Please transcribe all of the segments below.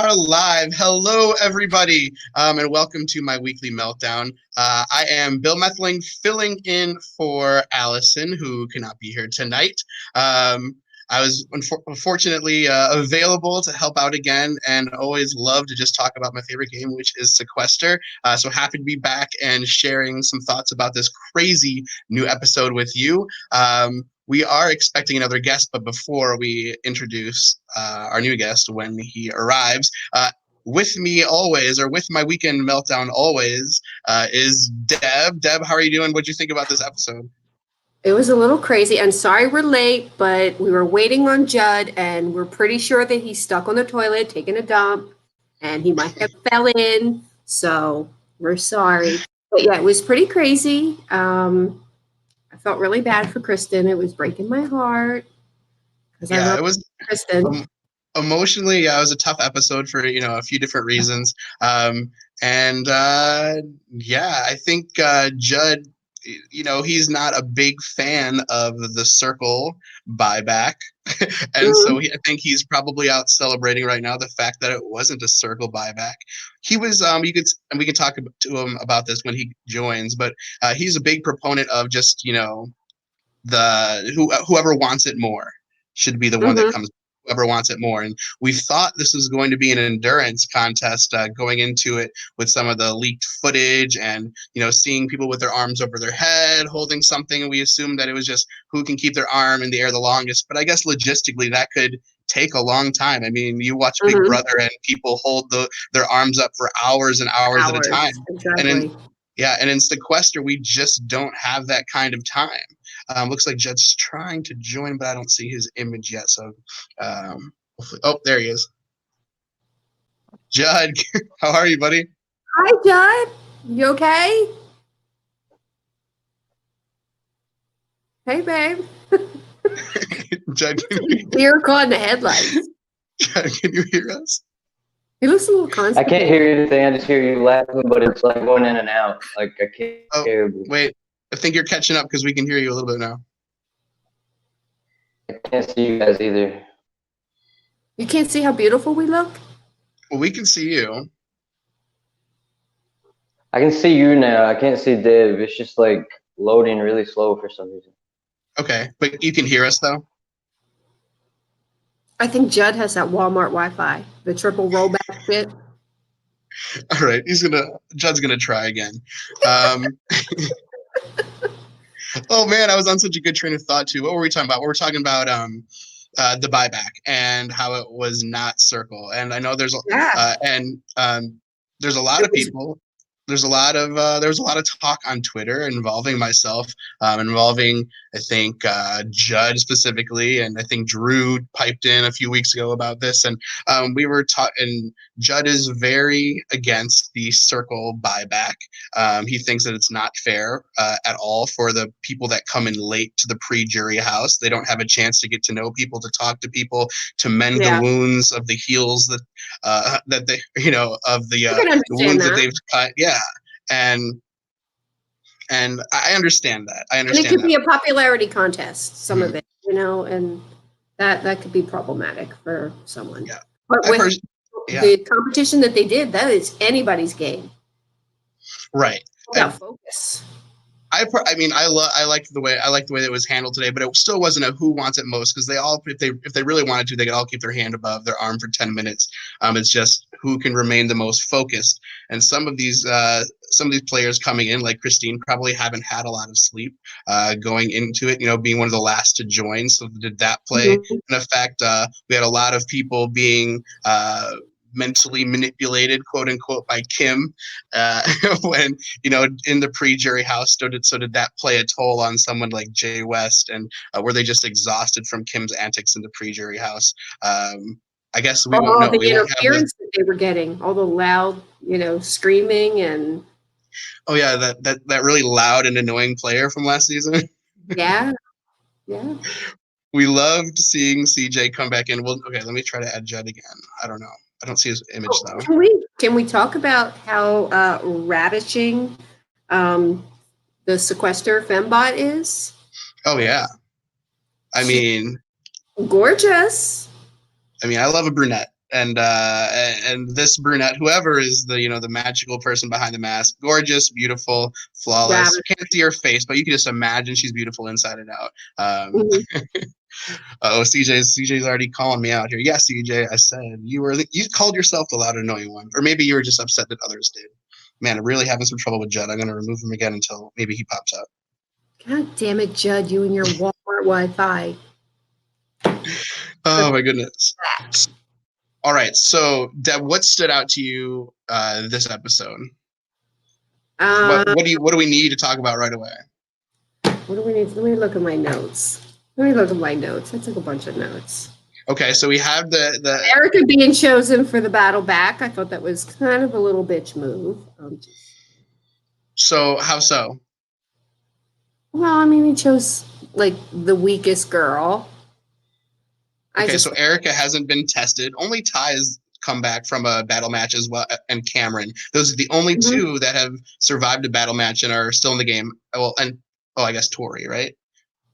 are live. Hello, everybody, and welcome to my weekly meltdown. I am Bill Methling, filling in for Allison, who cannot be here tonight. I was unfortunately available to help out again, and always love to just talk about my favorite game, which is Sequester. So happy to be back and sharing some thoughts about this crazy new episode with you. We are expecting another guest, but before we introduce our new guest when he arrives, with me always, or with my weekend meltdown always, is Deb. Deb, how are you doing? What'd you think about this episode? It was a little crazy. And sorry we're late, but we were waiting on Judd, and we're pretty sure that he's stuck on the toilet taking a dump, and he might have fell in. So we're sorry. But yeah, it was pretty crazy. I felt really bad for Kristen. It was breaking my heart because I Yeah, love it was Kristen. um, emotionally, yeah, it was a tough episode for a few different reasons. And yeah, I think Judd, he's not a big fan of the circle buyback. And so I think he's probably out celebrating right now the fact that it wasn't a circle buyback. He was, and we can talk to him about this when he joins, but he's a big proponent of just, whoever wants it more should be the one that Mm-hmm. comes. Whoever wants it more, and we thought this was going to be an endurance contest going into it with some of the leaked footage and seeing people with their arms over their head holding something. We assumed that it was just who can keep their arm in the air the longest, but I guess logistically that could take a long time. I mean, you watch Big Mm-hmm. Brother and people hold their arms up for hours and hours at a Hours. time, and in Exactly. yeah, and in Sequester we just don't have that kind of time. Looks like Judd's trying to join, but I don't see his image yet. So, hopefully, oh, there he is. Judd, how are you, buddy? Hi, Judd. You okay? Hey, babe. Judd, Deer caught in the headlights. Judd, can you hear us? He looks a little I can't constipated. hear anything. I just hear you laughing, but it's like going in and out. Like I can't Oh, hear you. wait. I think you're catching up because we can hear you a little bit now. I can't see you guys either. You can't see how beautiful we look? Well, we can see you. I can see you now. I can't see Dave. It's just like loading really slow for some reason. Okay, but you can hear us though. I think Judd has that Walmart Wi-Fi, the triple rollback shit. All right, Judd's gonna try again. Oh man, I was on such a good train of thought too. What were we talking about? We were talking about the buyback and how it was not circle. And I know there's Yeah. there's a lot of people. There was a lot of talk on Twitter involving myself, involving I think Judd specifically, and I think Drew piped in a few weeks ago about this, and we were talking. Judd is very against the circle buyback. He thinks that it's not fair at all for the people that come in late to the pre-jury house. They don't have a chance to get to know people, to talk to people, to mend the Yeah. wounds of the heels that they of the I can the understand wounds that that. they've cut. Yeah, and I understand that. I And it understand could that. be a popularity contest, some of Mhm. it, and that could be problematic for someone. Yeah, But I with yeah, the competition that they did, that is anybody's game. right. All And about focus. I mean, I liked the way that it was handled today, but it still wasn't a who wants it most because they all, if they really wanted to, they could all keep their hand above their arm for 10 minutes. It's just who can remain the most focused. And some of these players coming in, like Christine, probably haven't had a lot of sleep going into it. Being one of the last to join, so did that play Mhm. an effect? We had a lot of people being mentally manipulated, quote unquote, by Kim when in the pre-jury house. So did that play a toll on someone like Jay West, and were they just exhausted from Kim's antics in the pre-jury house? I guess we won't All know. the We won't have the. interference that they were getting, all the loud, screaming and Oh yeah, that really loud and annoying player from last season. yeah, yeah. We loved seeing CJ come back in. Well, okay, let me try to add Judd again. I don't know. I don't see his image Oh, though. can we talk about how ravishing um, the Sequester fembot is? Oh yeah. I She's mean, gorgeous. I love a brunette. and this brunette, whoever is the the magical person behind the mask, gorgeous, beautiful, flawless. You can't see her face, but you can just imagine she's beautiful inside and out. Oh, CJ's already calling me out here. Yes, CJ, I said you called yourself the loud annoying one, or maybe you were just upset that others did. Man, I'm really having some trouble with Judd. I'm gonna remove him again until maybe he pops up. God damn it, Judd, you and your Walmart Wi-Fi. Oh my goodness. All right, so Deb, what stood out to you this episode? What do we need to talk about right away? What do we need? Let me look at my notes. I took a bunch of notes. Okay, so we have the Erica being chosen for the battle back. I thought that was kind of a little bitch move. So how so? Well, I mean, he chose like the weakest girl. Okay, so Erica hasn't been tested. Only Ty has come back from a battle match as well, and Cameron. Those are the only two that have survived a battle match and are still in the game. Well, and I guess Tori, right?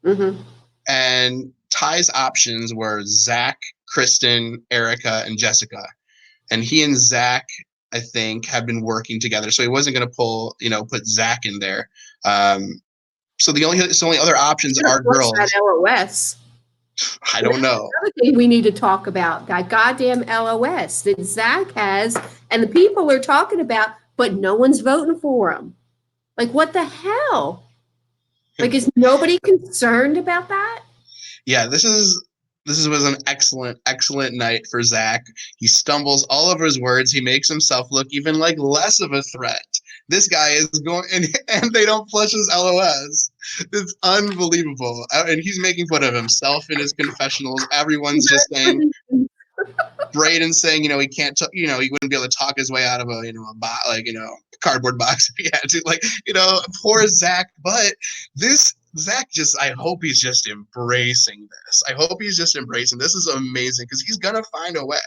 Mm-hmm. And Ty's options were Zach, Kristen, Erica, and Jessica. And he and Zach, I think, have been working together. So he wasn't going to put Zach in there. So the only other options are girls. That LOS. I don't know. Another thing we need to talk about, that goddamn LOS that Zach has, and the people are talking about, but no one's voting for him. Like, what the hell? Like, is nobody concerned about that? Yeah, this was an excellent night for Zach. He stumbles all over his words. He makes himself look even like less of a threat. This guy is going, and they don't flush his LOS. It's unbelievable. And he's making fun of himself in his confessionals. Everyone's just saying, Braden's saying, he can't, he wouldn't be able to talk his way out of a cardboard box if he had to. Like, poor Zach. But this Zach I hope he's just embracing this. I hope he's just embracing this. Is amazing because he's gonna find a way.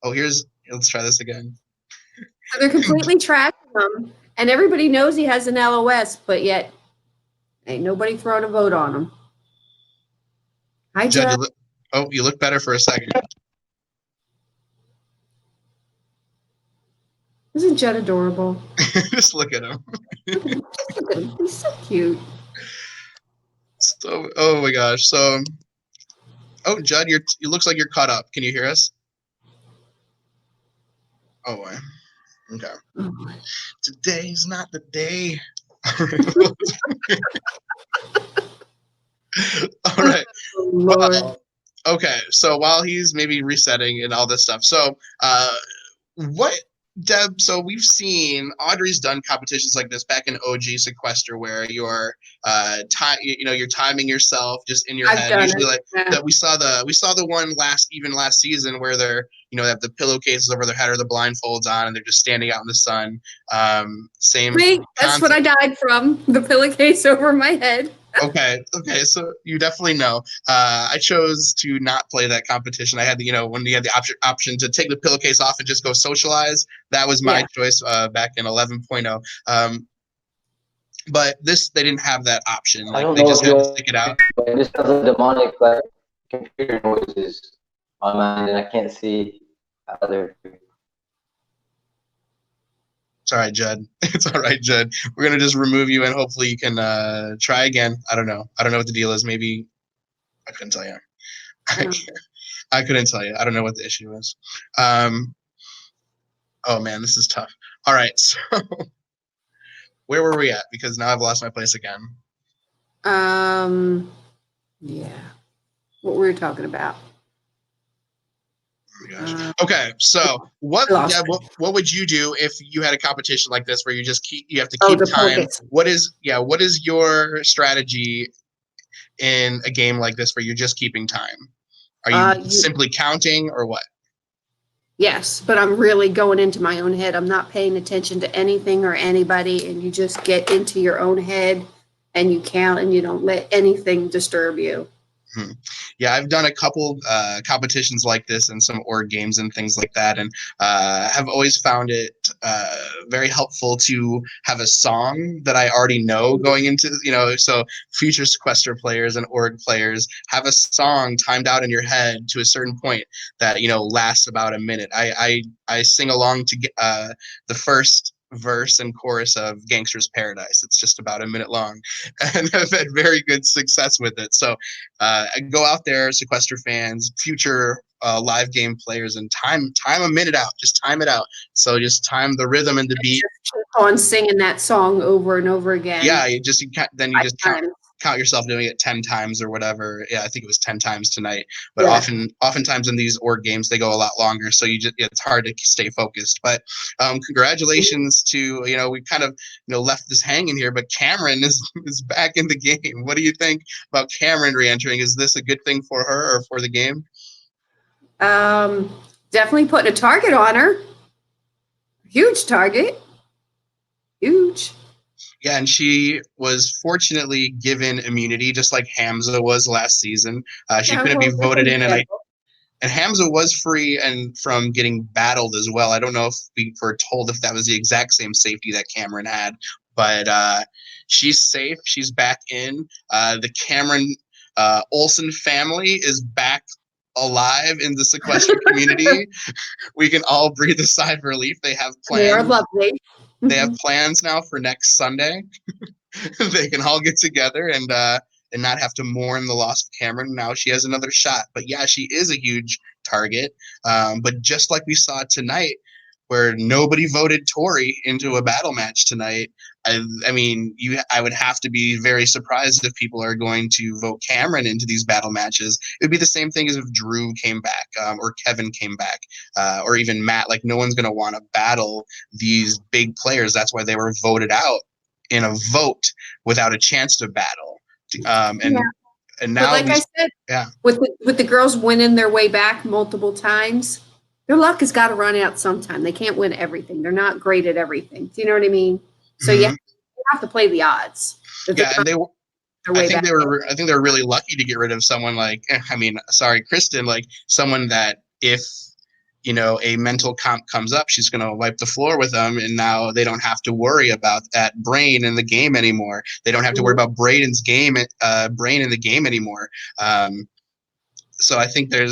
Oh, let's try this again. So they're completely trashing him, and everybody knows he has an LOS, but yet ain't nobody throwing a vote on him. Hi, Judd. You look better for a second. Isn't Judd adorable? Just look at him. He's so cute. So, oh my gosh. So, Judd, you looks like you're caught up. Can you hear us? Oh, boy. Okay. Oh, today's not the day. All right. Well, okay. So while he's maybe resetting and all this stuff, so Deb? So we've seen Audrey's done competitions like this back in OG Sequester, where you're you're timing yourself just in your head. Usually, that we saw the one last season where they're they have the pillowcases over their head or the blindfolds on, and they're just standing out in the sun. Same. That's what I died from, the pillowcase over my head. Okay, so you definitely know. I chose to not play that competition. I had when you had the option to take the pillowcase off and just go socialize. That was my choice back in 11.0. But they didn't have that option. Like they just had to stick it out. This has a demonic computer noises on mine, and I can't see other. It's all right, Judd. It's all right, Judd. We're gonna just remove you, and hopefully you can try again. I don't know what the deal is. Maybe I couldn't tell you. I couldn't tell you. I don't know what the issue is. Oh man, this is tough. All right, so where were we at? Because now I've lost my place again. Yeah. What were we talking about? Okay, so what would you do if you had a competition like this where you have to keep time? What is your strategy in a game like this where you're just keeping time? Are you simply counting or what? Yes, but I'm really going into my own head. I'm not paying attention to anything or anybody, and you just get into your own head and you count and you don't let anything disturb you. Hmm. Yeah, I've done a couple competitions like this and some org games and things like that, and have always found it very helpful to have a song that I already know going into, so future Sequester players and org players have a song timed out in your head to a certain point that, lasts about a minute. I sing along to the first verse and chorus of Gangster's Paradise. It's just about a minute long, and I've had very good success with it. So go out there, Sequester fans, future live game players, and time a minute out. Just time it out. So just time the rhythm and the beat. Just keep on singing that song over and over again. Yeah, you just Time. count yourself doing it 10 times or whatever. Yeah, I think it was 10 times tonight. But Yeah. oftentimes in these org games they go a lot longer, so it's hard to stay focused. But congratulations to, we kind of left this hanging here, but Cameron is back in the game. What do you think about Cameron re-entering? Is this a good thing for her or for the game? Definitely putting a target on her. Huge target. Huge. Yeah, and she was fortunately given immunity, just like Hamza was last season. She couldn't be voted in, and Hamza was free and from getting battled as well. I don't know if we were told if that was the exact same safety that Cameron had, but she's safe. She's back in. The Cameron Olsen family is back alive in the Sequester community. We can all breathe a sigh of relief. They have plans. They are lovely. They have plans now for next Sunday. They can all get together and not have to mourn the loss of Cameron. Now she has another shot. But yeah, she is a huge target. But just like we saw tonight, where nobody voted Tori into a battle match tonight, I mean, I would have to be very surprised if people are going to vote Cameron into these battle matches. It would be the same thing as if Drew came back, or Kevin came back, or even Matt. Like, no one's going to want to battle these big players. That's why they were voted out in a vote without a chance to battle. And now, but like I said, yeah, with the girls winning their way back multiple times, their luck has got to run out sometime. They can't win everything. They're not great at everything. Do you know what I mean? So you have to play the odds. Yeah, and I think they were really lucky to get rid of someone like, Kristen, like someone that if a mental comp comes up, she's going to wipe the floor with them, and now they don't have to worry about that brain in the game anymore. They don't have to worry about brain in the game anymore. So I think I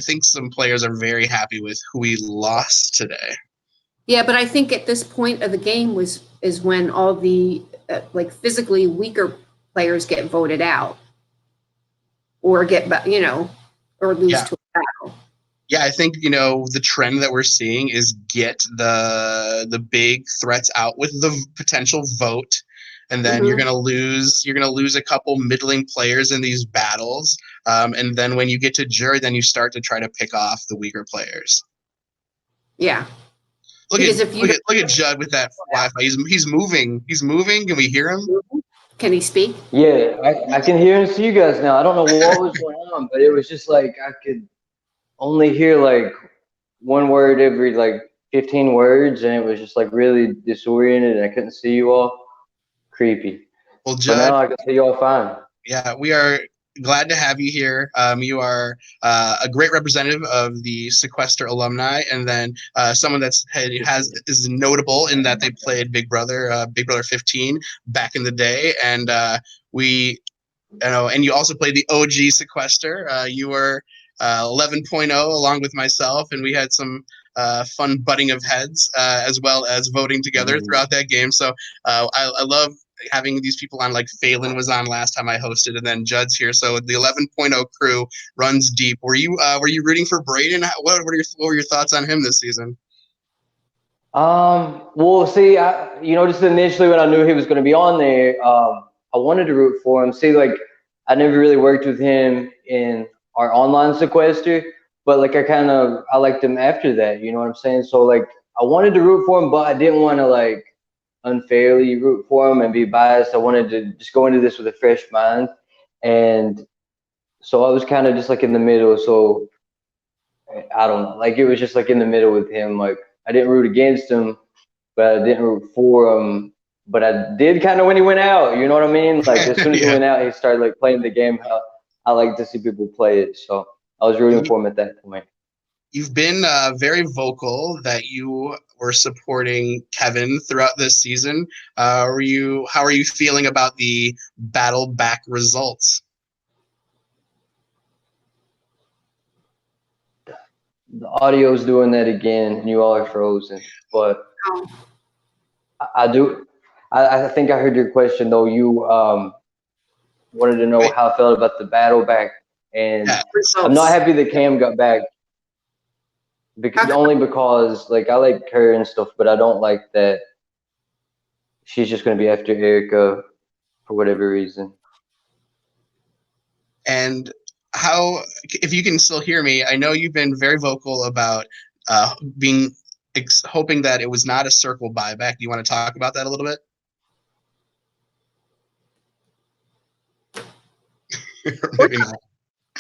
think some players are very happy with who we lost today. Yeah, but I think at this point of the game is when all the like physically weaker players get voted out, or or lose to a battle. Yeah, I think the trend that we're seeing is get the big threats out with the potential vote, and then you're gonna lose a couple middling players in these battles, and then when you get to jury, then you start to try to pick off the weaker players. Yeah. Look at Judd with that Wi-Fi. He's moving. He's moving. Can we hear him? Can he speak? Yeah, I can hear and see you guys now. I don't know what was going on, but it was just like I could only hear like one word every like 15 words, and it was just like really disoriented, and I couldn't see you all. Creepy. Well, Judd, but now I can see you all fine. Yeah, we are glad to have you here. You are a great representative of the Sequester alumni, and then someone is notable in that they played Big Brother 15 back in the day, and and you also played the OG Sequester. You were 11.0 along with myself, and we had some fun butting of heads as well as voting together throughout that game. So I love having these people on. Like Phelan was on last time I hosted, and then Judd's here. So the 11.0 crew runs deep. Were you rooting for Braden? What were your thoughts on him this season? Well, see, just initially when I knew he was going to be on there, I wanted to root for him. See, like, I never really worked with him in our online Sequester, but like I liked him after that. You know what I'm saying? So like, I wanted to root for him, but I didn't want to like unfairly root for him and be biased. I wanted to just go into this with a fresh mind, and so I was kind of just like in the middle. So I don't know, like it was just like in the middle with him. Like I didn't root against him, but I didn't root for him. But I did kind of when he went out. You know what I mean? Like as soon as he went out, he started like playing the game how I like to see people play it. So I was rooting for him at that point. You've been very vocal that you were supporting Kevin throughout this season. How are you feeling about the battle back results? The audio's doing that again, and you all are frozen. But Oh, I do. I think I heard your question though. You wanted to know Right. how I felt about the battle back, and Yeah. I'm not results. happy that Cam got back. Only because like I like her and stuff, but I don't like that she's just gonna be after Erica for whatever reason. And how, if you can still hear me, I know you've been very vocal about being hoping that it was not a circle buyback. Do you want to talk about that a little bit? Maybe not.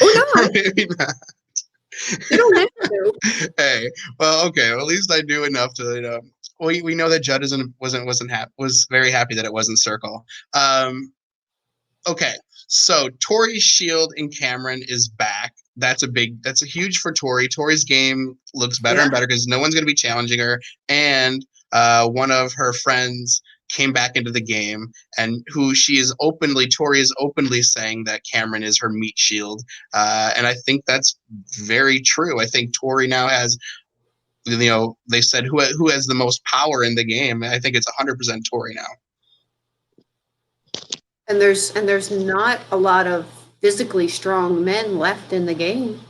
Oh no, Maybe not. you don't have to. Hey, well, okay. Well, at least I knew enough to, we know that Judd was very happy that it wasn't circle. Okay, so Tori's shield in Cameron is back. That's a huge for Tori. Tori's game looks better and Yeah. better because no one's going to be challenging her, and one of her friends came back into the game, and Tori is openly saying that Cameron is her meat shield, and I think that's very true. I think Tori now has, they said who has the most power in the game. I think it's 100% Tori now. And there's not a lot of physically strong men left in the game.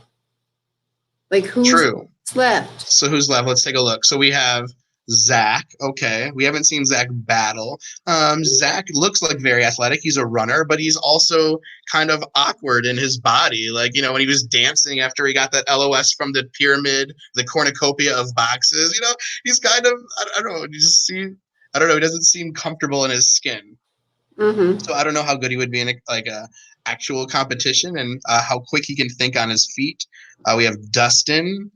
Like who's True. left? So who's left? Let's take a look. So we have Zach. Okay, we haven't seen Zach battle. Zach looks like very athletic. He's a runner, but he's also kind of awkward in his body. Like, when he was dancing after he got that LOS from the pyramid, the cornucopia of boxes. He's kind of, I don't know. I don't know. He doesn't seem comfortable in his skin. Mm-hmm. So I don't know how good he would be in a actual competition, and how quick he can think on his feet. We have Dustin,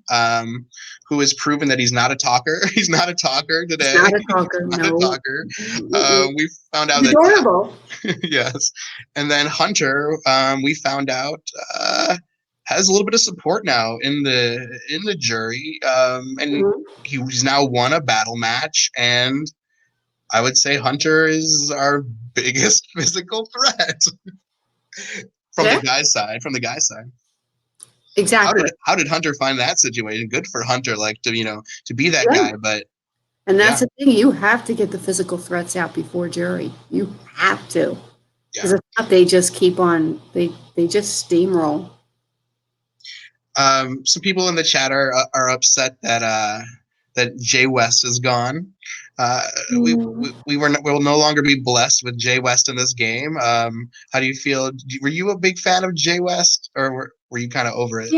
who has proven that he's not a talker. He's not a talker It's today. not a talker. Not a No. talker. Mm-mm. We found out He's that adorable. yes, and then Hunter, we found out has a little bit of support now in the jury, and Mhm. he's now won a battle match, and I would say Hunter is our biggest physical threat from the Yeah, guy's side. From the guy's side, exactly. how did Hunter find that situation? Good for Hunter, like to be that Yeah. guy. But And yeah, that's the thing. You have to get the physical threats out before jury. You have to. Because yeah. if not, they just keep on, they just steamroll. Some people in the chat are upset that Jay West is gone. Uh, we, Mm. we will no longer be blessed with Jay West in this game. How do you feel? Were you a big fan of Jay West, or were you kind of over it?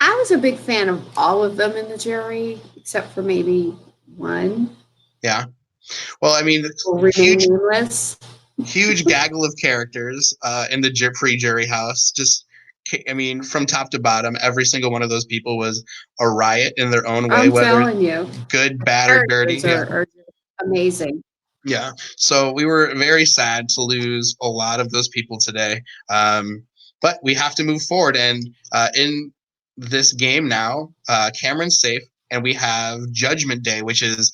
I was a big fan of all of them in the jury, except for maybe one Yeah. Well, I mean, who will remain huge nameless. huge gaggle of characters in the pre-jury house. Just, I mean, from top to bottom, every single one of those people was a riot in their own way, I'm whether telling you, good, bad, or dirty. characters Yeah. are just amazing. Yeah. So we were very sad to lose a lot of those people today. But we have to move forward. And in this game now, Cameron's safe. And we have Judgment Day, which is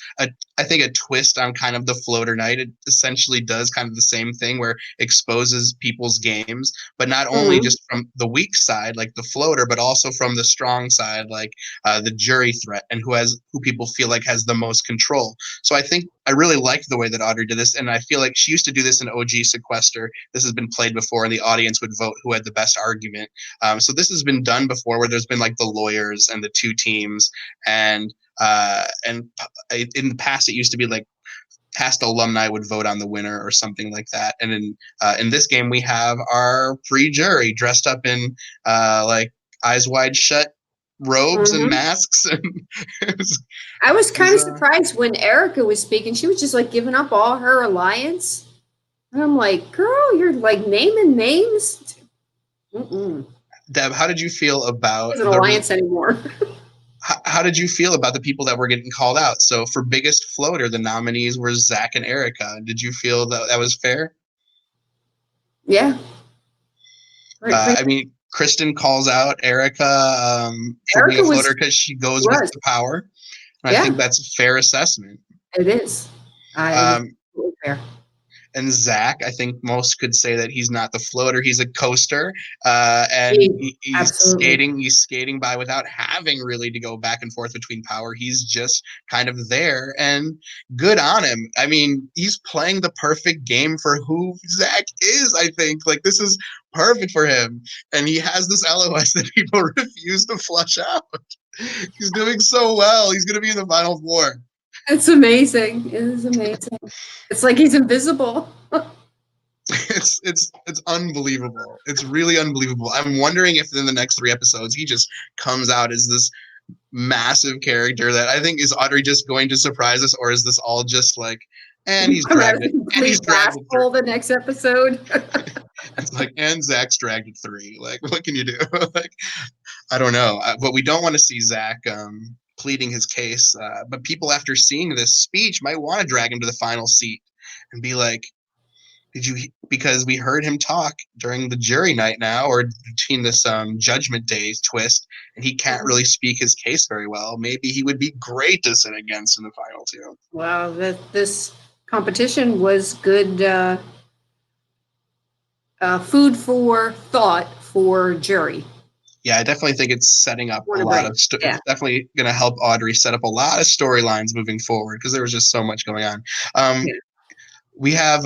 I think a twist on kind of the floater night. It essentially does kind of the same thing where it exposes people's games, but not only Mhm. just from the weak side, like the floater, but also from the strong side, like the jury threat, and who people feel like has the most control. So I think I really like the way that Audrey did this, and I feel like she used to do this in OG Sequester. This has been played before, and the audience would vote who had the best argument. So this has been done before, where there's been like the lawyers and the two teams, and in the past it used to be like past alumni would vote on the winner or something like that. And in this game we have our pre-jury dressed up in like eyes wide shut robes and Mhm. masks, and it was, I was it was, kind of surprised when Erica was speaking. She was just like giving up all her alliance. And I'm like, girl, you're like naming names. Mm-mm. Deb, how did you feel about She isn't alliance anymore. how did you feel about the people that were getting called out? So for biggest floater, the nominees were Zach and Erica. Did you feel that was fair? Yeah. Right. I mean, Kristen calls out Erica for being Erica a was floater because she goes with the power. And I think that's a fair assessment. it is. It was Um, totally fair. and Zach, I think most could say that he's not the floater; he's a coaster, and he's Absolutely. skating by without having really to go back and forth between power. He's just kind of there, and good on him. I mean, he's playing the perfect game for who Zach is. I think like this is perfect for him, and he has this LOS that people refuse to flush out. He's doing so well. He's going to be in the final four. It's amazing. It is amazing. It's like he's invisible. It's unbelievable. It's really unbelievable. I'm wondering if in the next 3 episodes he just comes out as this massive character that I think is Audrey just going to surprise us, or is this all just like, and he's Come out as dragged a it, and he's complete dragged it through. asshole the next episode. It's like, and Zach's dragged it 3. Like, what can you do? Like, I don't know, but we don't want to see Zach pleading his case. But people after seeing this speech might want to drag him to the final seat and be like, did you? Because we heard him talk during the jury night now, or between this Judgment Day twist, and he can't really speak his case very well. Maybe he would be great to sit against in the final 2. Wow, this competition was good food for thought for jury. Yeah, I definitely think it's setting up a Warner lot Brave. of. It's definitely going to help Audrey set up a lot of storylines moving forward because there was just so much going on. We have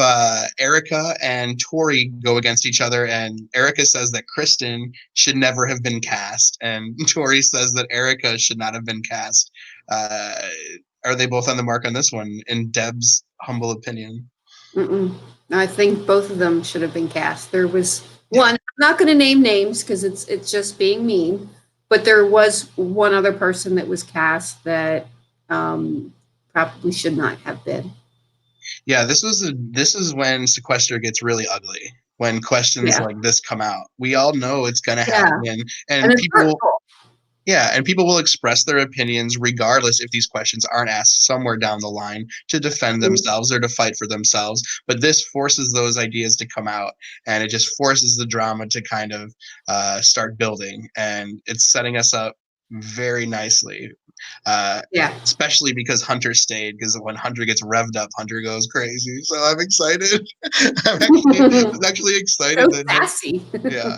Erica and Tori go against each other, and Erica says that Kristen should never have been cast, and Tori says that Erica should not have been cast. Are they both on the mark on this one, in Deb's humble opinion? I think both of them should have been cast. There was one. I'm not going to name names because it's just being mean. But there was one other person that was cast that probably should not have been. Yeah, this is when Sequester gets really ugly. When questions like this come out, we all know it's going to happen, and people. Yeah, and people will express their opinions regardless if these questions aren't asked somewhere down the line to defend themselves or to fight for themselves. But this forces those ideas to come out, and it just forces the drama to kind of start building, and it's setting us up very nicely. Especially because Hunter stayed, because when Hunter gets revved up, Hunter goes crazy. So I'm excited. I'm actually excited So that sassy. yeah.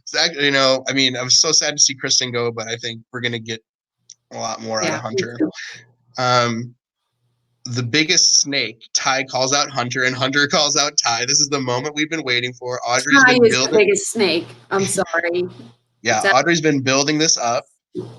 Zach, I mean, I'm so sad to see Kristen go, but I think we're gonna get a lot more out of Hunter. The biggest snake, Ty calls out Hunter, and Hunter calls out Ty. This is the moment we've been waiting for. Audrey's Ty been is building. the biggest snake. I'm sorry. Yeah, Audrey's been building this up.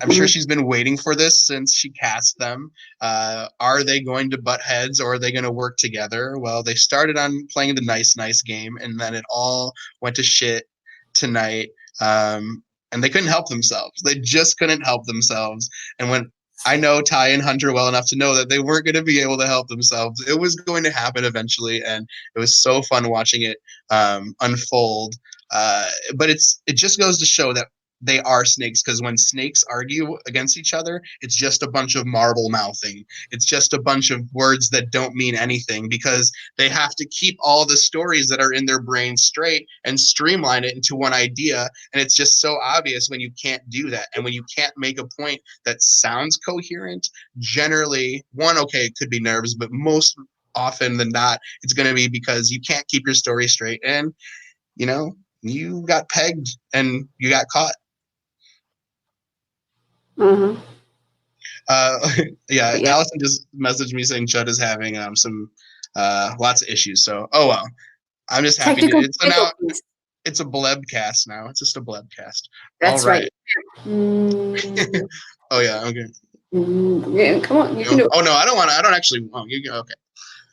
I'm sure she's been waiting for this since she cast them. Are they going to butt heads, or are they going to work together? Well, they started on playing the nice game, and then it all went to shit tonight. And they couldn't help themselves. They just couldn't help themselves. And when I know Ty and Hunter well enough to know that they weren't going to be able to help themselves, it was going to happen eventually, and it was so fun watching it unfold. But it just goes to show that they are snakes, because when snakes argue against each other, it's just a bunch of marble mouthing. It's just a bunch of words that don't mean anything, because they have to keep all the stories that are in their brain straight and streamline it into one idea. And it's just so obvious when you can't do that. And when you can't make a point that sounds coherent, generally, it could be nerves, but most often than not, it's going to be because you can't keep your story straight. And, you got pegged and you got caught. Allison just messaged me saying Judd is having some lots of issues. So, oh well, I'm just happy. It's a blebcast now. It's just a blebcast. That's all right. Oh yeah, okay. Yeah, come on, you can do it. Oh no, I don't want to. I don't actually. Oh, okay.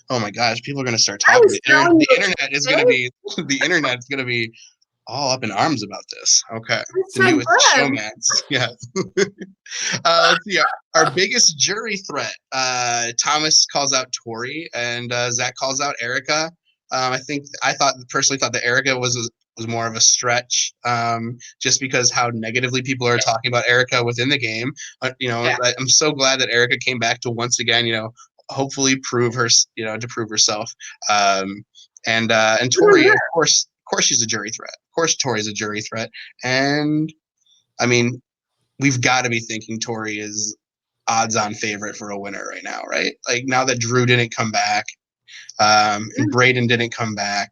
Oh my gosh, people are gonna start talking. The internet is gonna be. The internet is gonna be all up in arms about this. Okay. The newest showmans. Yeah. Let's see. Our biggest jury threat. Thomas calls out Tori, and Zach calls out Erica. I personally thought that Erica was more of a stretch, just because how negatively people are talking about Erica within the game. I'm so glad that Erica came back to once again, hopefully prove herself. And Tori, of course she's a jury threat. course, Tori's a jury threat. And I mean, we've got to be thinking Tori is odds-on favorite for a winner right now, right? Like now that Drew didn't come back, and Braden didn't come back,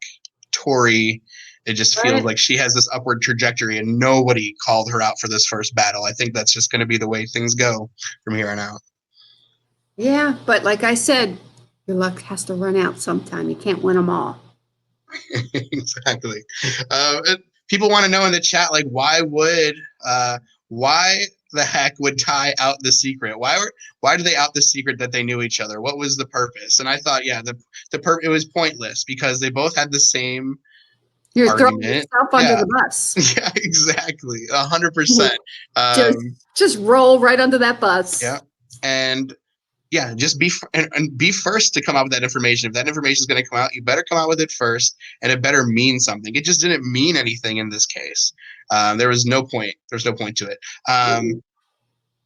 Tori, it just feels like she has this upward trajectory, and nobody called her out for this first battle. I think that's just going to be the way things go from here on out. Yeah, but like I said, your luck has to run out sometime. You can't win them all. Exactly. People want to know in the chat, like, why the heck would Ty out the secret? Why did they out the secret that they knew each other? What was the purpose? And I thought, yeah, it was pointless because they both had the same You're throwing argument. yourself under the bus. Yeah, exactly. 100%. Just roll right under that bus. Yeah. And yeah, just be first to come out with that information. If that information is going to come out, you better come out with it first, and it better mean something. It just didn't mean anything in this case. There was no point. There's no point to it.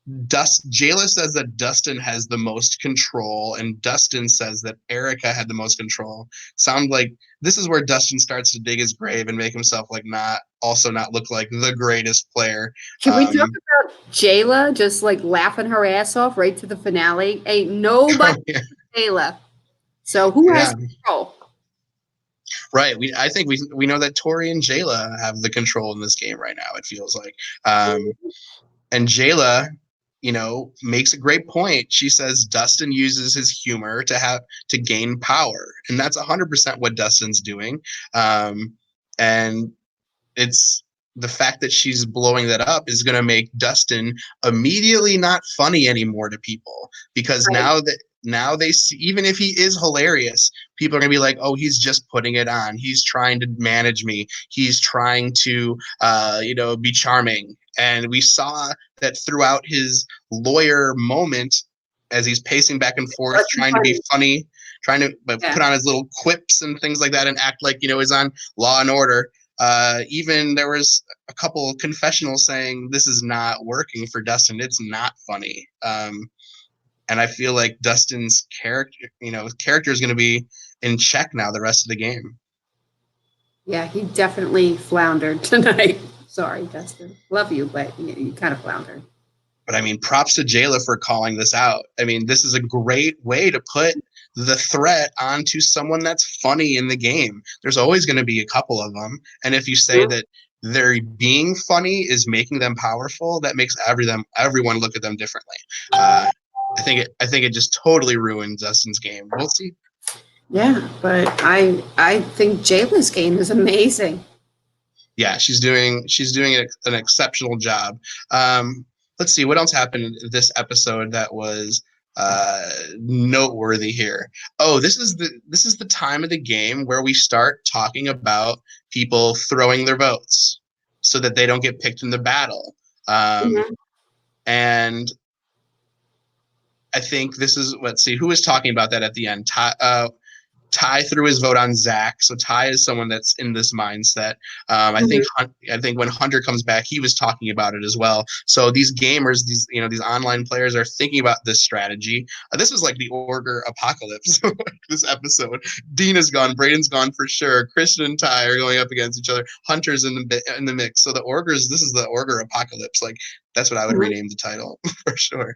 Jayla says that Dustin has the most control, and Dustin says that Erica had the most control. Sound like this is where Dustin starts to dig his grave and make himself not look like the greatest player. Can we talk about Jayla just laughing her ass off right to the finale? Ain't nobody Jayla. So who has control? Right. I think we know that Tori and Jayla have the control in this game right now, it feels like. And Jayla, makes a great point. She says Dustin uses his humor to gain power, and that's 100% what Dustin's doing. And it's the fact that she's blowing that up is going to make Dustin immediately not funny anymore to people, because now they see, even if he is hilarious, people are going to be like, oh, he's just putting it on. He's trying to manage me. He's trying to, be charming. And we saw that throughout his lawyer moment, as he's pacing back and forth, trying to be funny, trying to put on his little quips and things like that and act like, he's on Law and Order. Even there was a couple of confessionals saying this is not working for Dustin. It's not funny. And I feel like Dustin's character is going to be in check now the rest of the game. Yeah, he definitely floundered tonight. Sorry, Dustin. Love you, but you kind of floundered. But I mean, props to Jayla for calling this out. I mean, this is a great way to put the threat onto someone that's funny in the game. There's always going to be a couple of them. And if you say that their being funny is making them powerful, that makes everyone look at them differently. I think it just totally ruined Dustin's game. We'll see. Yeah, but I think Jayla's game is amazing. Yeah, she's doing an exceptional job. Let's see what else happened in this episode that was noteworthy here. Oh, this is the time of the game where we start talking about people throwing their votes so that they don't get picked in the battle. And I think this is, let's see, who was talking about that at the end? Ty threw his vote on Zach, so Ty is someone that's in this mindset. I think when Hunter comes back, he was talking about it as well. So these gamers, these online players are thinking about this strategy. This is like the Orger apocalypse. This episode, Dina's gone, Braden's gone for sure. Christian and Ty are going up against each other. Hunter's in the mix. So this is the Orger apocalypse. Like that's what I would rename the title for sure.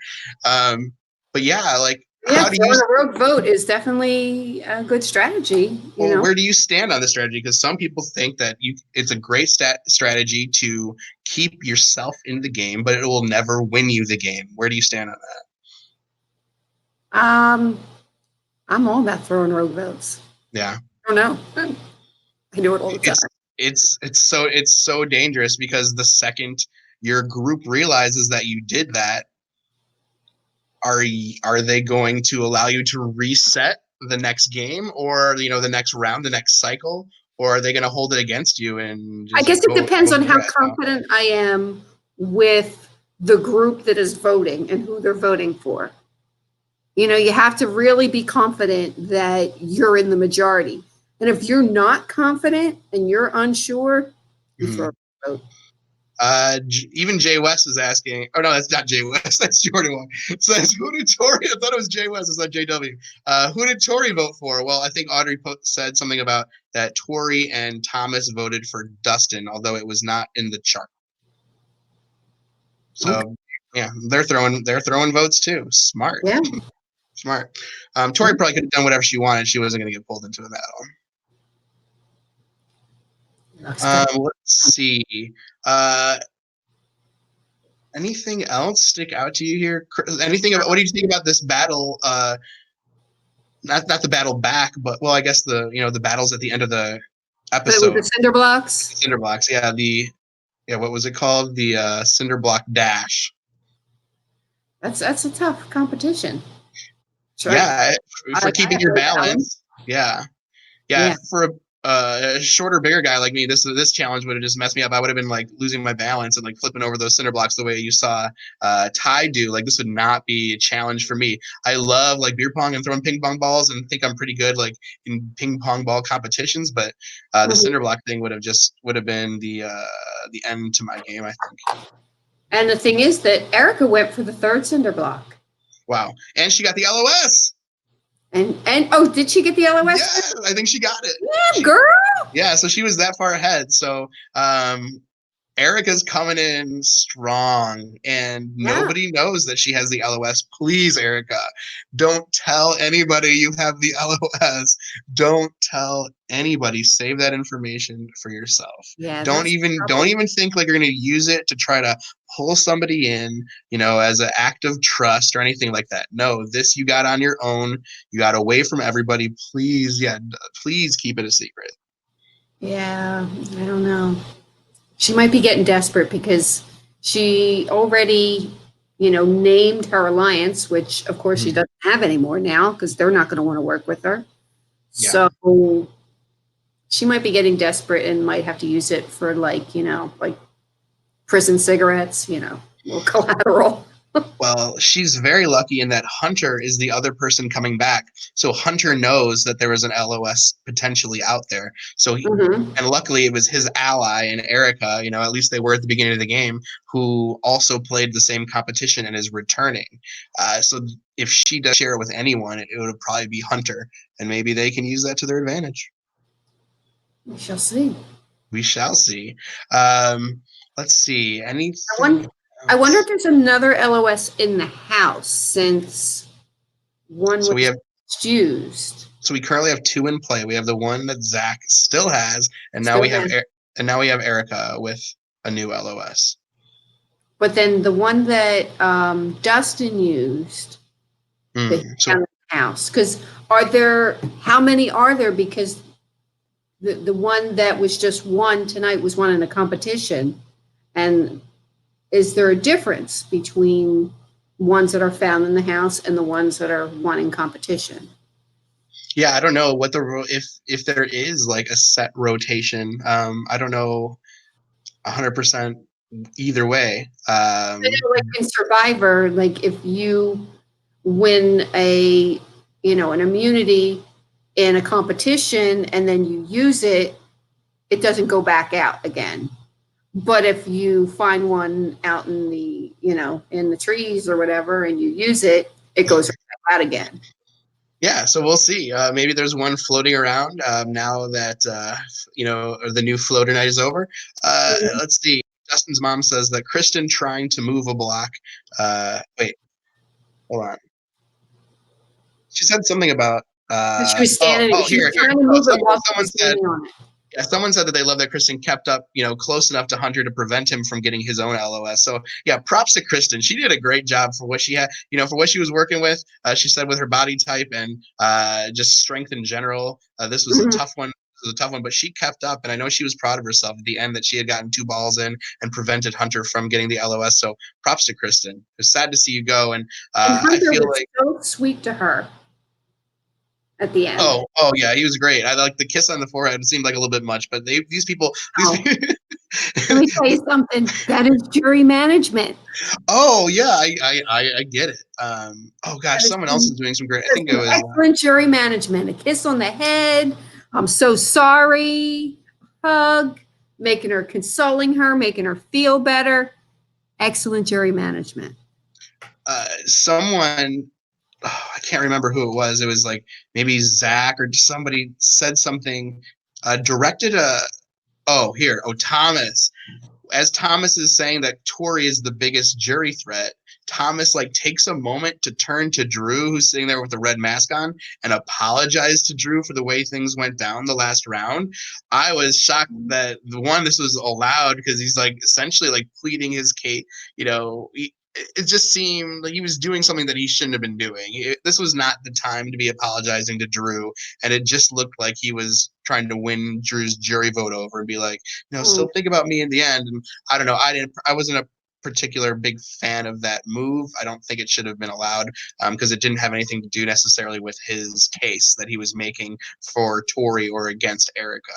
But yeah, like. Yeah, throwing a rogue vote is definitely a good strategy. Where do you stand on this strategy? Because some people think that it's a great strategy to keep yourself in the game, but it will never win you the game. Where do you stand on that? I'm all about throwing rogue votes. Yeah. I don't know. I do it all the time. It's so dangerous because the second your group realizes that you did that, are they going to allow you to reset the next game or the next round, the next cycle, or are they going to hold it against you? And I guess it depends on how confident I am with the group that is voting and who they're voting for. You have to really be confident that you're in the majority. And if you're not confident and you're unsure, you throw a vote. Even Jay West is asking. Oh no, that's not Jay West. That's Jordan Wong. It says, who did Tori? I thought it was Jay West. It's not JW. Who did Tori vote for? Well, I think Audrey said something about that Tori and Thomas voted for Dustin, although it was not in the chart. So Okay. yeah, they're throwing votes too. Smart. Yeah. Smart. Tori probably could have done whatever she wanted. She wasn't going to get pulled into a battle. Let's see. Anything else stick out to you here? Anything about what do you think about this battle? Not the battle back, but well, I guess the the battles at the end of the episode. With the cinder blocks. Cinder blocks, yeah. What was it called? The cinder block dash. That's a tough competition. Yeah, for keeping your balance. Yeah. For a shorter, bigger guy like me, this challenge would have just messed me up. I would have been like losing my balance and like flipping over those cinder blocks the way you saw Ty do. Like this would not be a challenge for me. I love like beer pong and throwing ping pong balls and think I'm pretty good like in ping pong ball competitions, but the cinder block thing would have been the end to my game, I think. And the thing is that Erica went for the third cinder block. Wow, and she got the LOS. And oh, did she get the LOS? Yeah, I think she got it. Yeah, girl. Yeah, so she was that far ahead. So Erica's coming in strong, and nobody knows that she has the LOS. Please, Erica, don't tell anybody you have the LOS. Don't tell anybody. Save that information for yourself. Yeah. Don't even think like you're going to use it to try to pull somebody in, as an act of trust or anything like that. No, this you got on your own. You got away from everybody. Please, please keep it a secret. Yeah, I don't know. She might be getting desperate because she already, named her alliance, which of course she doesn't have anymore now because they're not going to want to work with her. Yeah. So she might be getting desperate and might have to use it for like prison cigarettes, little collateral. Well, she's very lucky in that Hunter is the other person coming back. So Hunter knows that there was an LOS potentially out there. So and luckily it was his ally and Erica, at least they were at the beginning of the game, who also played the same competition and is returning. So if she does share it with anyone, it would probably be Hunter, and maybe they can use that to their advantage. We shall see. We shall see. Let's see. I wonder if there's another LOS in the house since one was used. So we currently have 2 in play. We have the one that Zach still has, and now we have Erica with a new LOS. But then the one that Dustin used in the house, because how many are there? Because the one that was just won tonight was won in a competition, and is there a difference between ones that are found in the house and the ones that are won in competition? Yeah, I don't know what if there is like a set rotation. I don't know 100% either way. I know, like in Survivor, like if you win an immunity in a competition and then you use it, it doesn't go back out again. But if you find one out in the, in the trees or whatever, and you use it, it goes right out again. Yeah, so we'll see. Maybe there's one floating around now that, the new floater night is over. Let's see. Justin's mom says that Kristen trying to move a block. Wait, hold on. She said something about. She was standing. She was trying to move it while someone said. Yeah, someone said that they love that Kristen kept up, close enough to Hunter to prevent him from getting his own LOS. So yeah, props to Kristen. She did a great job for what she had, for what she was working with. She said with her body type and just strength in general. This was a tough one. It was a tough one, but she kept up, and I know she was proud of herself at the end that she had gotten 2 balls in and prevented Hunter from getting the LOS. So props to Kristen. It's sad to see you go, and Hunter I feel was like so sweet to her at the end. Oh yeah, he was great. I like the kiss on the forehead. It seemed like a little bit much, but these people. Let me tell you something. That is jury management. Oh yeah, I get it. Oh gosh, someone else is doing some great. I think it was excellent jury management. A kiss on the head. I'm so sorry. Hug. consoling her, making her feel better. Excellent jury management. Someone, I can't remember who it was. It was like maybe Zach or somebody said something, directed Thomas. As Thomas is saying that Tori is the biggest jury threat, Thomas like takes a moment to turn to Drew, who's sitting there with the red mask on, and apologize to Drew for the way things went down the last round. I was shocked that this was allowed, because he's like essentially like pleading his case. It just seemed like he was doing something that he shouldn't have been doing. This was not the time to be apologizing to Drew, and it just looked like he was trying to win Drew's jury vote over and be like, still think about me in the end. And I don't know. I wasn't a particular big fan of that move. I don't think it should have been allowed, because it didn't have anything to do necessarily with his case that he was making for Tori or against Erica.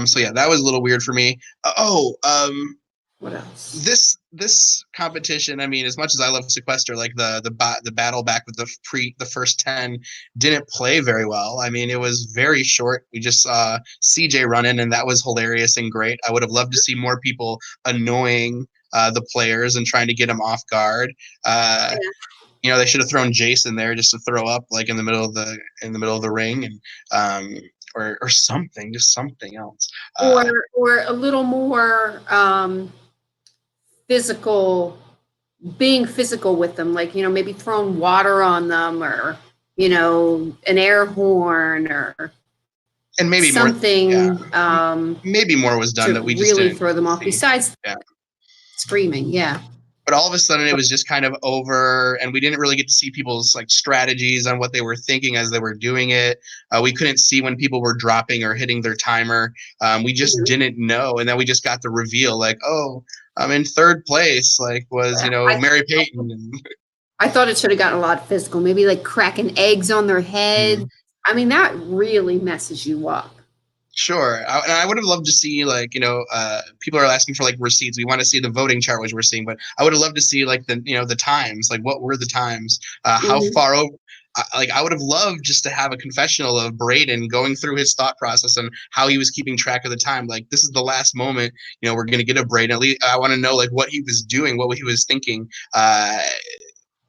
So yeah, that was a little weird for me. What else? This competition, I mean, as much as I love Sequester, like the battle back with the first 10 didn't play very well. I mean, it was very short. We just saw CJ run in, and that was hilarious and great. I would have loved to see more people annoying the players and trying to get them off guard. They should have thrown Jason there just to throw up, like in the middle of the ring, and or something, just something else, or a little more physical, being physical with them, like maybe throwing water on them, or an air horn, or and maybe something. Maybe more was done that we just really didn't throw them off. see. Besides screaming, yeah. But all of a sudden, it was just kind of over, and we didn't really get to see people's like strategies on what they were thinking as they were doing it. We couldn't see when people were dropping or hitting their timer. We just didn't know, and then we just got the reveal, like, oh, I'm in third place, like was Mary Payton. I thought it should have gotten a lot physical, maybe like cracking eggs on their head. I mean, that really messes you up. Sure. And I would have loved to see, like, people are asking for like receipts. We want to see the voting chart, which we're seeing, but I would have loved to see like the times, like what were the times, how far over. I would have loved just to have a confessional of Braden going through his thought process and how he was keeping track of the time. Like, this is the last moment, we're going to get a Braden. At least I want to know like what he was doing, what he was thinking.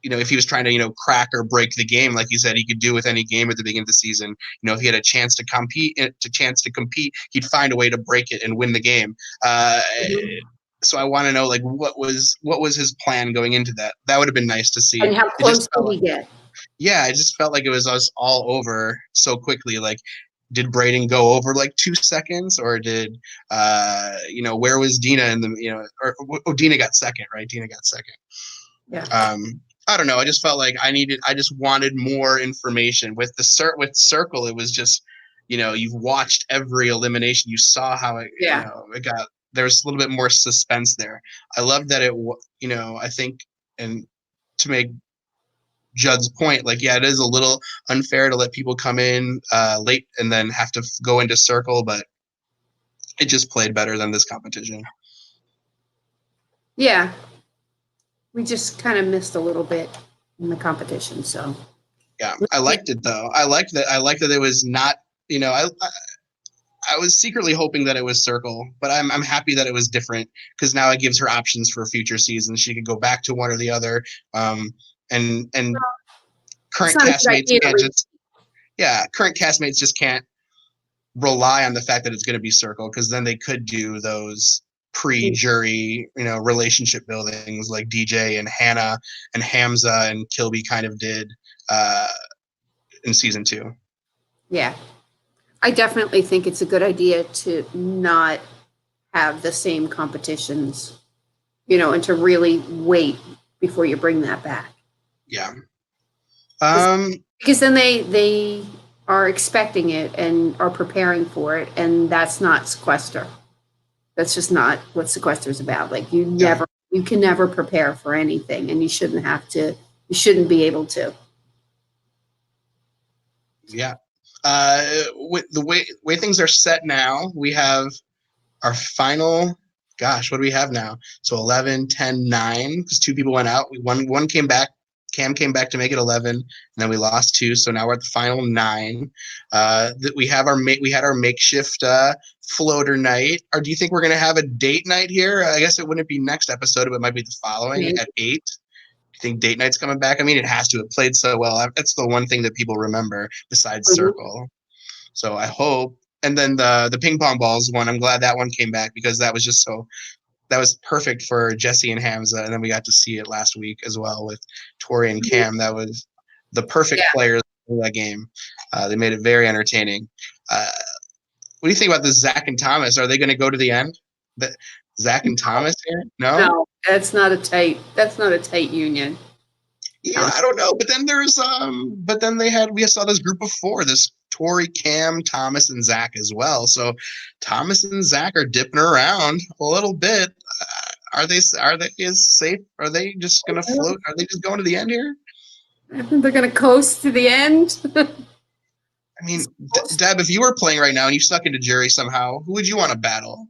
If he was trying to, crack or break the game, like you said, he could do with any game at the beginning of the season. If he had a chance to compete, he'd find a way to break it and win the game. So I want to know, like, what was his plan going into that? That would have been nice to see. And how close did he get? Yeah, it just felt like it was us all over so quickly. Like, did Braden go over like 2 seconds, or did where was Dina in the Dina got second, right? Dina got second. Yeah. I don't know. I just felt like I just wanted more information with Circle. It was just, you've watched every elimination. You saw how it, it got, there's a little bit more suspense there. I love that it, I think, and to make Judd's point, like, yeah, it is a little unfair to let people come in late and then have to go into Circle, but it just played better than this competition. Yeah. We just kind of missed a little bit in the competition, so. Yeah, I liked it though. I liked that it was not, I was secretly hoping that it was Circle, but I'm happy that it was different, because now it gives her options for future seasons. She could go back to one or the other, and current castmates just can't rely on the fact that it's going to be Circle, because then they could do those pre-jury, relationship buildings like DJ and Hannah and Hamza and Kilby kind of did in season 2. Yeah. I definitely think it's a good idea to not have the same competitions, and to really wait before you bring that back. Yeah. Because then they are expecting it and are preparing for it, and that's not Sequester. That's just not what Sequester is about. Like, you can never prepare for anything, and you shouldn't be able to. Yeah. With the way things are set now, we have our final, gosh, what do we have now? So 11, 10, 9, because 2 people went out. One came back Cam came back to make it 11, and then we lost 2, so now we're at the final 9. That we have we had our makeshift floater night. Or do you think we're gonna have a date night here? I guess it wouldn't be next episode, but it might be the following Maybe. at 8. Do you think date night's coming back? I mean, it has to. It played so well. That's the one thing that people remember besides Circle. So I hope. And then the ping pong balls one. I'm glad that one came back because that was just so that was perfect for Jesse and Hamza, and then we got to see it last week as well with Tori and Cam. That was the perfect players for that game. They made it very entertaining. What do you think about this Zach and Thomas? Are they going to go to the end? Zach and Thomas here? No? No, that's not a tight union. Yeah, I don't know. But then we saw this group of 4, this Tori, Cam, Thomas, and Zach as well. So Thomas and Zach are dipping around a little bit. Are they safe? Are they just gonna float? Are they just going to the end here? I think they're gonna coast to the end. I mean, Deb, if you were playing right now and you stuck into jury somehow, who would you want to battle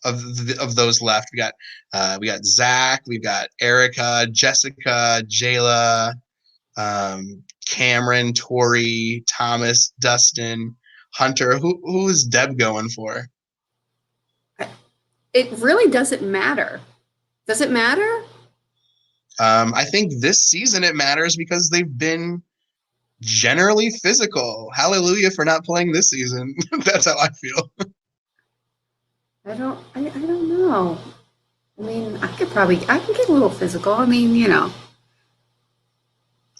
of those left? We got Zach, we've got Erica, Jessica, Jayla, Cameron, Tori, Thomas, Dustin, Hunter. Who is Deb going for? It really doesn't matter. Does it matter? I think this season it matters because they've been generally physical. Hallelujah for not playing this season. That's how I feel. I don't know. I mean, I can get a little physical. I mean, you know.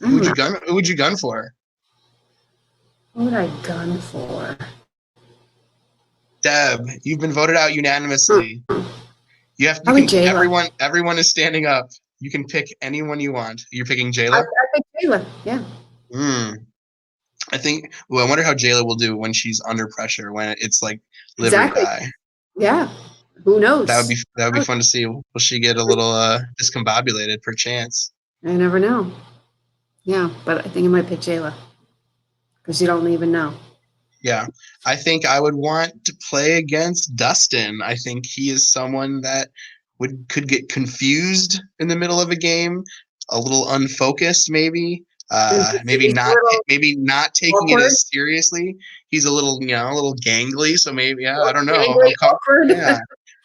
Who would you gun for? What would I gun for? Deb, you've been voted out unanimously. Everyone is standing up. You can pick anyone you want. You're picking Jayla? I pick Jayla, yeah. I wonder how Jayla will do when she's under pressure, when it's like live or die. Yeah. Who knows? That would be fun to see. Will she get a little discombobulated per chance? I never know. Yeah, but I think I might pick Jayla. Because you don't even know. Yeah. I think I would want to play against Dustin. I think he is someone that could get confused in the middle of a game, a little unfocused maybe. Maybe not taking it as seriously. He's a little gangly, so maybe I don't know. Awkward.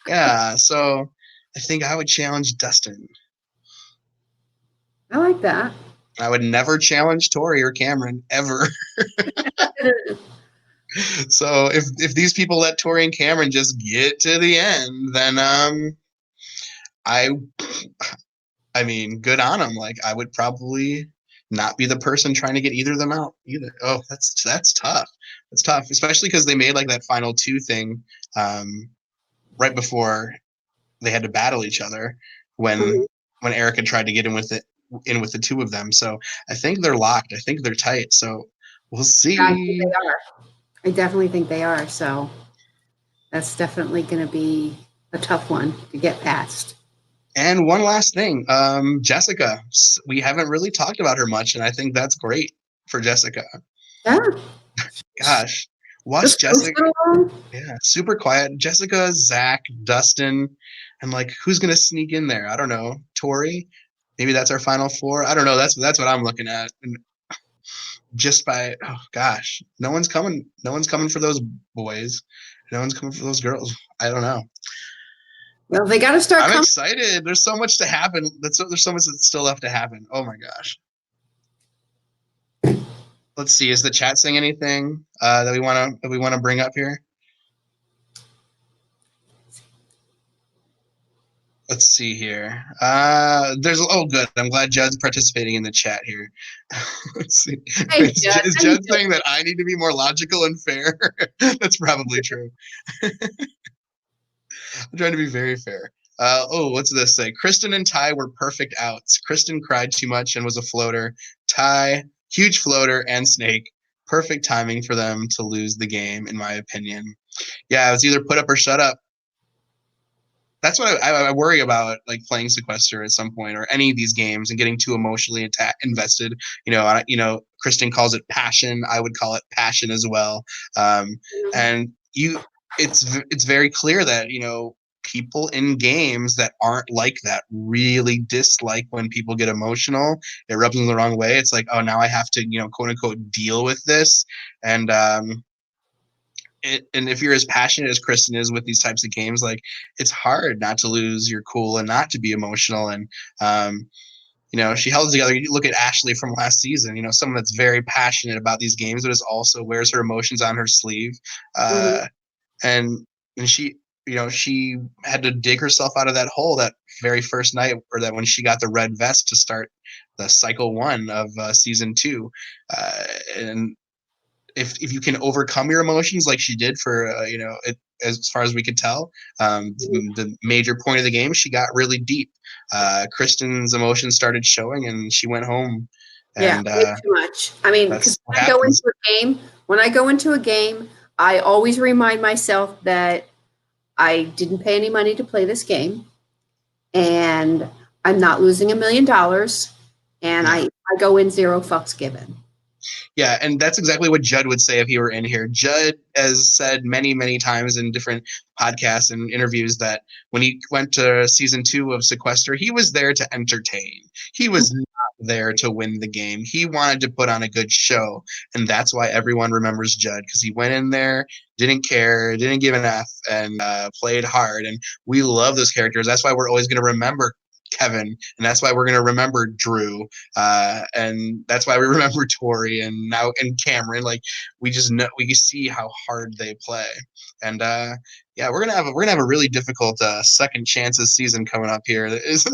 Yeah. So I think I would challenge Dustin. I like that. I would never challenge Tori or Cameron ever. So if these people let Tori and Cameron just get to the end, then I mean, good on them. Like I would probably not be the person trying to get either of them out either. Oh, that's tough. That's tough, especially because they made like that final 2 thing right before they had to battle each other when Erica tried to get in with the 2 of them. So I think they're locked. I think they're tight. So we'll see. Yeah, I think they are. I definitely think they are. So that's definitely going to be a tough one to get past. And one last thing, Jessica. We haven't really talked about her much, and I think that's great for Jessica. Yeah. Gosh, watch Jessica. Yeah, super quiet. Jessica, Zach, Dustin, and like who's gonna sneak in there? I don't know. Tori. Maybe that's our final 4. I don't know. That's what I'm looking at. And just by no one's coming for those boys. No one's coming for those girls. I don't know. Well, they got to start. I'm excited. There's so much to happen. There's so much that's still left to happen. Oh my gosh. Let's see. Is the chat saying anything that we want to bring up here? Let's see here. Good. I'm glad Judd's participating in the chat here. Let's see. Hey, is Judd saying that I need to be more logical and fair? That's probably true. I'm trying to be very fair. What's this say? Kristen and Ty were perfect outs. Kristen cried too much and was a floater. Ty, huge floater and snake. Perfect timing for them to lose the game, in my opinion. Yeah, it was either put up or shut up. That's what I worry about, like playing Sequester at some point, or any of these games, and getting too emotionally invested. Kristen calls it passion. I would call it passion as well. And it's very clear that people in games that aren't like that really dislike when people get emotional. It rubs them the wrong way. It's like, oh, now I have to, quote unquote, deal with this. And and if you're as passionate as Kristen is with these types of games, like, it's hard not to lose your cool and not to be emotional. And she held it together. You look at Ashley from last season, someone that's very passionate about these games, but is also wears her emotions on her sleeve. Mhm. And she, she had to dig herself out of that hole that very first night, or that when she got the red vest to start the cycle 1 of season 2. And if you can overcome your emotions like she did for as far as we could tell, the major point of the game, she got really deep. Kristen's emotions started showing, and she went home. Yeah, And way too much. I mean, that's because what when I go happens. into a game, I always remind myself that I didn't pay any money to play this game, and I'm not losing $1 million, and Yeah. I go in zero fucks given. Yeah, and that's exactly what Judd would say if he were in here. Judd has said many, many times in different podcasts and interviews that when he went to season 2 of Sequester, he was there to entertain. He was not there to win the game. He wanted to put on a good show, and that's why everyone remembers Judd, because he went in there, didn't care, didn't give an F, and played hard. And we love those characters. That's why we're always going to remember Kevin, and that's why we're going to remember Drew, and that's why we remember Tori and Cameron. Like, we just know, we see how hard they play. And yeah, we're gonna have a really difficult second chances season coming up here. Is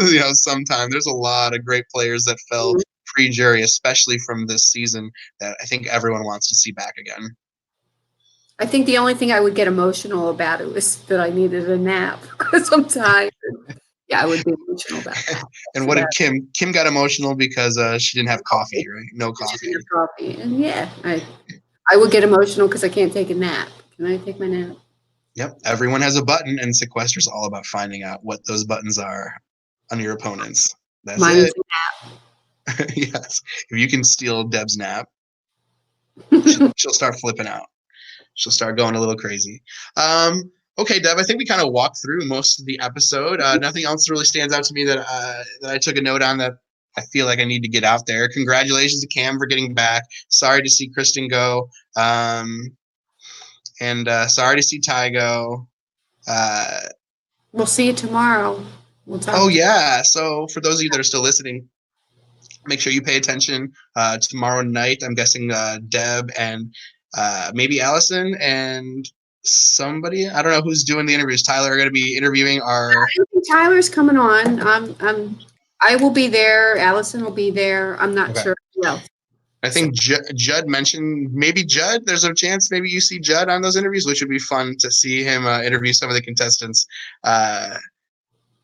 sometime there's a lot of great players that fell pre-jury, especially from this season, that I think everyone wants to see back again. I think the only thing I would get emotional about it was that I needed a nap because I'm tired. Yeah, I would be emotional about that. And So what that did Kim got emotional because she didn't have coffee, right? No I just need coffee. a coffee. And yeah, I would get emotional because I can't take a nap. Can I take my nap? Yep, everyone has a button, and Sequester's all about finding out what those buttons are on your opponents. That's Mine is it. Yes, if you can steal Deb's nap, a nap. she'll start flipping out. She'll start going a little crazy. Okay, Deb, I think we kind of walked through most of the episode. Nothing else really stands out to me that I took a note on that I feel like I need to get out there. Congratulations to Cam for getting back. Sorry to see Kristen go, and sorry to see Ty go. Uh, We'll see you tomorrow. We'll oh talk. yeah, so for those of you that are still listening, make sure you pay attention tomorrow night. I'm guessing Deb and maybe Allison and somebody. I don't know who's doing the interviews. Tyler are going to be interviewing our. I think Tyler's coming on. I will be there. Allison will be there. I'm not Okay. sure who else. I think Judd mentioned maybe Judd. There's a chance maybe you see Judd on those interviews, which would be fun to see him interview some of the contestants. Uh,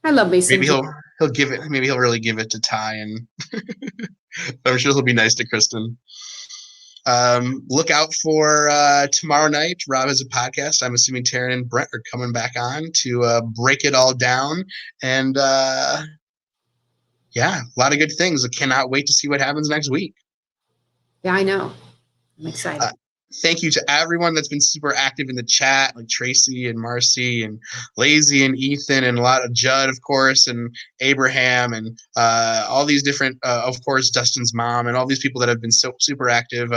I love me some. maybe he'll give it. Maybe he'll really give it to Ty, and I'm sure he'll be nice to Kristen. Look out for tomorrow night. Rob has a podcast. I'm assuming Taryn and Brent are coming back on to break it all down. And yeah, a lot of good things. I cannot wait to see what happens next week. Yeah, I know. I'm excited. Thank you to everyone that's been super active in the chat, like Tracy and Marcy and Lazy and Ethan and a lot of Judd, of course, and Abraham and all these different, of course, Dustin's mom and all these people that have been so super active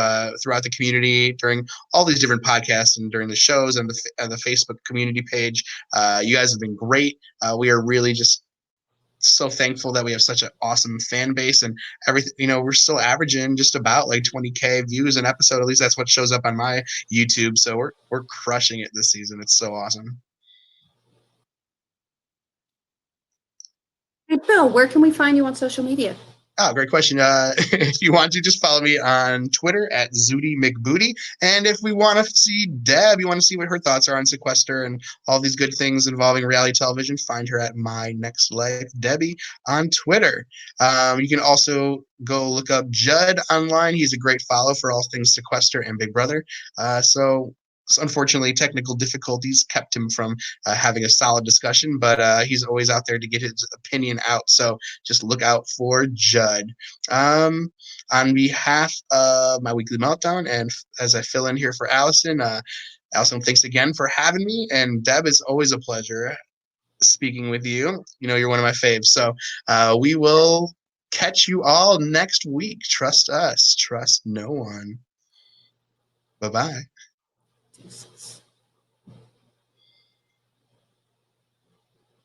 throughout the community during all these different podcasts and during the shows and the Facebook community page. You guys have been great. We are really just so thankful that we have such an awesome fan base and everything. We're still averaging just about like 20K views an episode. At least that's what shows up on my YouTube. So we're crushing it this season. It's so awesome. Hey, Bill, where can we find you on social media? Oh, great question. If you want to, just follow me on Twitter at Zooty McBooty. And if we want to see Deb, you want to see what her thoughts are on Sequester and all these good things involving reality television, find her at My Next Life Debbie on Twitter. You can also go look up Judd online. He's a great follow for all things Sequester and Big Brother. So unfortunately, technical difficulties kept him from having a solid discussion, but he's always out there to get his opinion out. So just look out for Judd. On behalf of my weekly meltdown, and as I fill in here for Allison, Allison, thanks again for having me. And Deb, it's always a pleasure. speaking with you. You know, you're one of my faves. So we will catch you all next week. Trust us. Trust no one. Bye-bye. Deuces.